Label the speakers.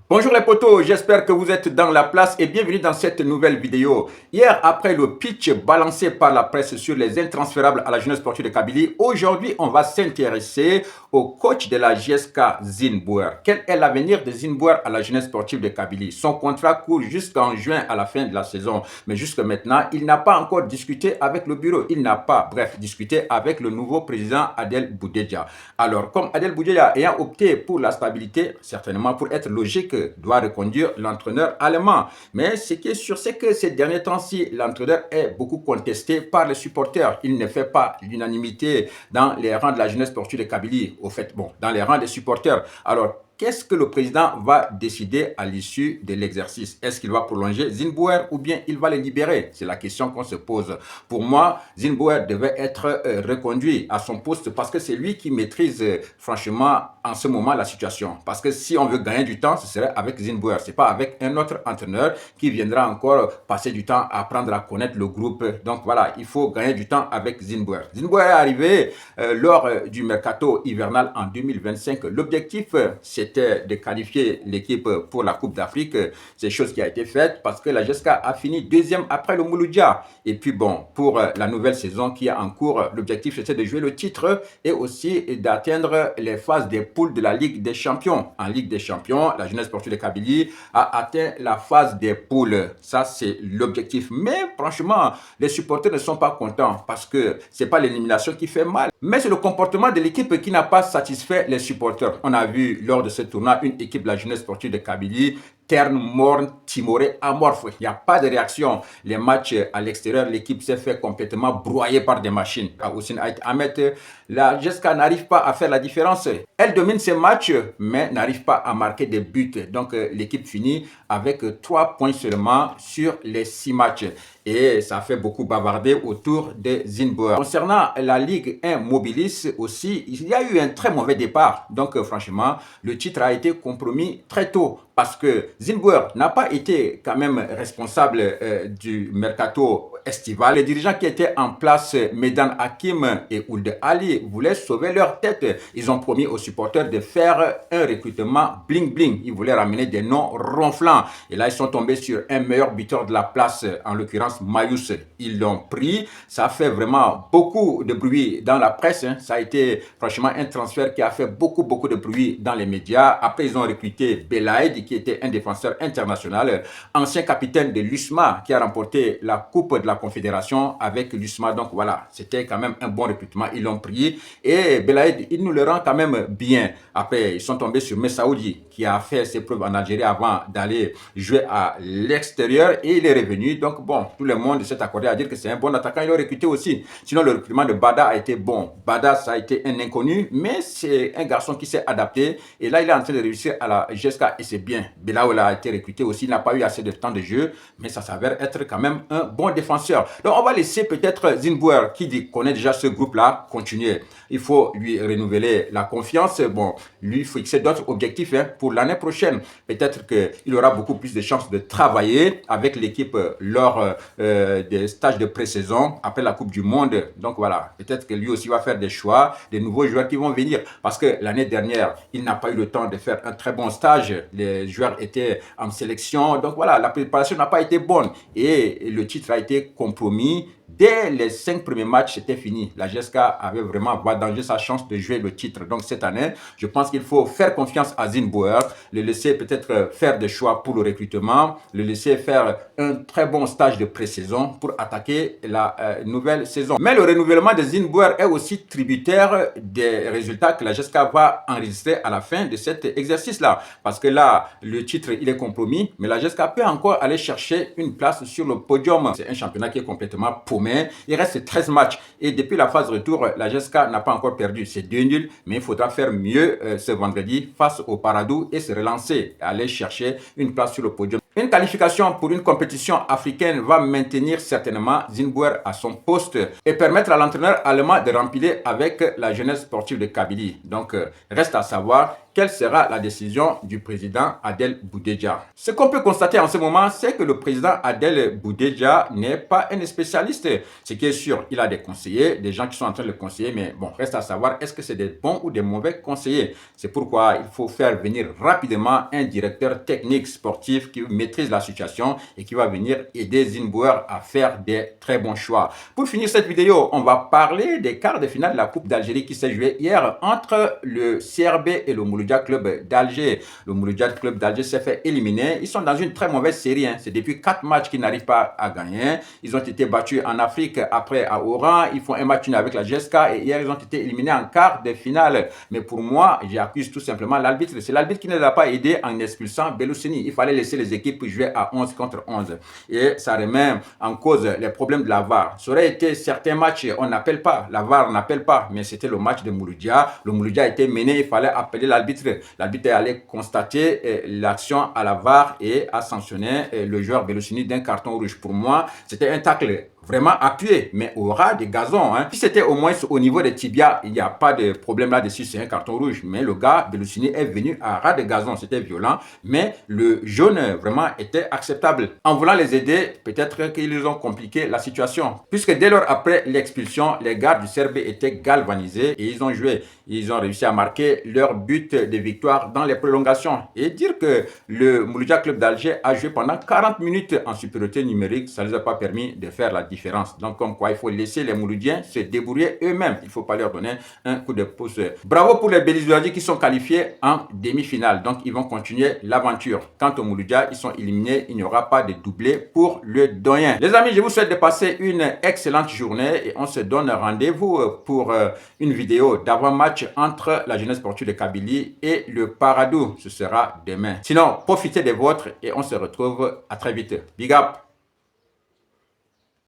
Speaker 1: Bonjour les potos, j'espère que vous êtes dans la place et bienvenue dans cette nouvelle vidéo. Hier, après le pitch balancé par la presse sur les intransférables à la jeunesse sportive de Kabylie, aujourd'hui, on va s'intéresser au coach de la GSK Zinbouer. Quel est l'avenir de Zinbouer à la jeunesse sportive de Kabylie? Son contrat court jusqu'en juin à la fin de la saison, mais jusque maintenant, il n'a pas encore discuté avec le bureau. Il n'a pas, bref, discuté avec le nouveau président Adel Boudedja. Alors, comme Adel Boudedja ayant opté pour la stabilité, certainement pour être logique, doit reconduire l'entraîneur allemand. Mais ce qui est sûr, c'est que ces derniers temps-ci, l'entraîneur est beaucoup contesté par les supporters. Il ne fait pas l'unanimité dans les rangs de la jeunesse sportive de Kabylie. Au fait, bon, dans les rangs des supporters. Alors, qu'est-ce que le président va décider à l'issue de l'exercice? Est-ce qu'il va prolonger Zinbouer ou bien il va le libérer? C'est la question qu'on se pose. Pour moi, Zinbouer devait être reconduit à son poste parce que c'est lui qui maîtrise franchement en ce moment la situation. Parce que si on veut gagner du temps, ce serait avec Zinbouer. Ce n'est pas avec un autre entraîneur qui viendra encore passer du temps à apprendre à connaître le groupe. Donc voilà, il faut gagner du temps avec Zinbouer. Zinbouer est arrivé lors du mercato hivernal en 2025. L'objectif, c'était de qualifier l'équipe pour la Coupe d'Afrique. C'est chose qui a été faite parce que la GSK a fini deuxième après le Mouloudia. Et puis bon, pour la nouvelle saison qui est en cours, l'objectif c'était de jouer le titre et aussi d'atteindre les phases des poules de la Ligue des Champions. En Ligue des Champions, la jeunesse sportive de Kabylie a atteint la phase des poules. Ça, c'est l'objectif. Mais franchement, les supporters ne sont pas contents parce que c'est pas l'élimination qui fait mal, mais c'est le comportement de l'équipe qui n'a pas satisfait les supporters. On a vu lors de ce tournoi une équipe de la jeunesse sportive de Kabylie terne, morne, timorée, amorphe. Il n'y a pas de réaction. Les matchs à l'extérieur, l'équipe s'est fait complètement broyer par des machines. À Houssine Aït Ahmed, la GSK n'arrive pas à faire la différence. Elle domine ses matchs, mais n'arrive pas à marquer des buts. Donc l'équipe finit avec 3 points seulement sur les 6 matchs. Et ça fait beaucoup bavarder autour de Zinbouer. Concernant la Ligue 1 Mobilis aussi, il y a eu un très mauvais départ. Donc franchement, le titre a été compromis très tôt parce que Zinbouer n'a pas été quand même responsable du mercato estival. Les dirigeants qui étaient en place, Medan Hakim et Ould Ali, voulaient sauver leur tête. Ils ont promis aux supporters de faire un recrutement bling-bling. Ils voulaient ramener des noms ronflants. Et là, ils sont tombés sur un meilleur buteur de la place, en l'occurrence Mayous. Ils l'ont pris. Ça a fait vraiment beaucoup de bruit dans la presse. Ça a été franchement un transfert qui a fait beaucoup de bruit dans les médias. Après, ils ont recruté Belaïd, qui était un défenseur international, ancien capitaine de l'USMA, qui a remporté la Coupe de la Confédération avec l'USMA. Donc voilà, c'était quand même un bon recrutement. Ils l'ont pris et Belaïd, il nous le rend quand même bien. Après, ils sont tombés sur Messaoudi, qui a fait ses preuves en Algérie avant d'aller jouer à l'extérieur et il est revenu. Donc bon, tout le monde s'est accordé à dire que c'est un bon attaquant. Ils l'ont recruté aussi. Sinon, le recrutement de Bada a été bon. Bada, ça a été un inconnu, mais c'est un garçon qui s'est adapté. Et là, il est en train de réussir à la GSK et c'est bien. Belaoula a été recruté aussi. Il n'a pas eu assez de temps de jeu, mais ça s'avère être quand même un bon défenseur. Donc, on va laisser peut-être Zinbouer, qui connaît déjà ce groupe-là, continuer. Il faut lui renouveler la confiance. Bon, lui fixer d'autres objectifs pour l'année prochaine. Peut-être qu'il aura beaucoup plus de chances de travailler avec l'équipe lors des stages de pré-saison après la Coupe du Monde. Donc voilà, peut-être que lui aussi va faire des choix, des nouveaux joueurs qui vont venir. Parce que l'année dernière, il n'a pas eu le temps de faire un très bon stage. Les joueurs étaient en sélection. Donc voilà, la préparation n'a pas été bonne. Et le titre a été compromis. Dès les 5 premiers matchs, c'était fini. La GSK avait vraiment vendangé sa chance de jouer le titre. Donc cette année, je pense qu'il faut faire confiance à Zinbouer, le laisser peut-être faire des choix pour le recrutement, le laisser faire un très bon stage de pré-saison pour attaquer la nouvelle saison. Mais le renouvellement de Zinbouer est aussi tributaire des résultats que la GSK va enregistrer à la fin de cet exercice-là. Parce que là, le titre, il est compromis, mais la GSK peut encore aller chercher une place sur le podium. C'est un championnat qui est complètement paumé. Il reste 13 matchs et depuis la phase retour, la GSK n'a pas encore perdu. C'est 2 nuls, mais il faudra faire mieux ce vendredi face au Paradou et se relancer, aller chercher une place sur le podium. Une qualification pour une compétition africaine va maintenir certainement Zinbouer à son poste et permettre à l'entraîneur allemand de remplir avec la jeunesse sportive de Kabylie. Donc, reste à savoir quelle sera la décision du président Adel Boudedja? Ce qu'on peut constater en ce moment, c'est que le président Adel Boudedja n'est pas un spécialiste. Ce qui est sûr, il a des conseillers, des gens qui sont en train de le conseiller, mais bon, reste à savoir, est-ce que c'est des bons ou des mauvais conseillers? C'est pourquoi il faut faire venir rapidement un directeur technique sportif qui maîtrise la situation et qui va venir aider Zinnbouer à faire des très bons choix. Pour finir cette vidéo, on va parler des quarts de finale de la Coupe d'Algérie qui s'est jouée hier entre le CRB et le Mouloudia Club d'Alger. Le Mouloudia Club d'Alger s'est fait éliminer. Ils sont dans une très mauvaise série. C'est depuis 4 matchs qu'ils n'arrivent pas à gagner. Ils ont été battus en Afrique, après à Oran. Ils font un match avec la GSK et hier ils ont été éliminés en quart de finale. Mais pour moi, j'accuse tout simplement l'arbitre. C'est l'arbitre qui ne les a pas aidés en expulsant Belloussini. Il fallait laisser les équipes jouer à 11 contre 11. Et ça remet en cause les problèmes de la VAR. Ça aurait été certains matchs, on n'appelle pas, la VAR n'appelle pas, mais c'était le match de Mouloudia. Le Mouloudia a été mené, il fallait appeler l'arbitre. L'arbitre est allé constater l'action à la VAR et a sanctionné le joueur Belloussini d'un carton rouge. Pour moi, c'était un tacle vraiment appuyé, mais au ras des gazons. Si c'était au moins au niveau des tibias, il n'y a pas de problème là-dessus, c'est un carton rouge. Mais le gars, Belloussini, est venu à ras des gazons. C'était violent, mais le jaune vraiment était acceptable. En voulant les aider, peut-être qu'ils ont compliqué la situation. Puisque dès lors après l'expulsion, les gardes du CRB étaient galvanisés et ils ont joué. Ils ont réussi à marquer leur but de victoire dans les prolongations. Et dire que le Mouloudia Club d'Alger a joué pendant 40 minutes en supériorité numérique, ça ne les a pas permis de faire la différence. Donc, comme quoi, il faut laisser les Mouloudiens se débrouiller eux-mêmes. Il ne faut pas leur donner un coup de pouce. Bravo pour les Bélizoisiens qui sont qualifiés en demi-finale. Donc, ils vont continuer l'aventure. Quant aux Mouloudiens, ils sont éliminés. Il n'y aura pas de doublé pour le doyen. Les amis, je vous souhaite de passer une excellente journée et on se donne rendez-vous pour une vidéo d'avant-match entre la jeunesse sportive de Kabylie et le Paradou. Ce sera demain. Sinon, profitez des vôtres et on se retrouve à très vite. Big up!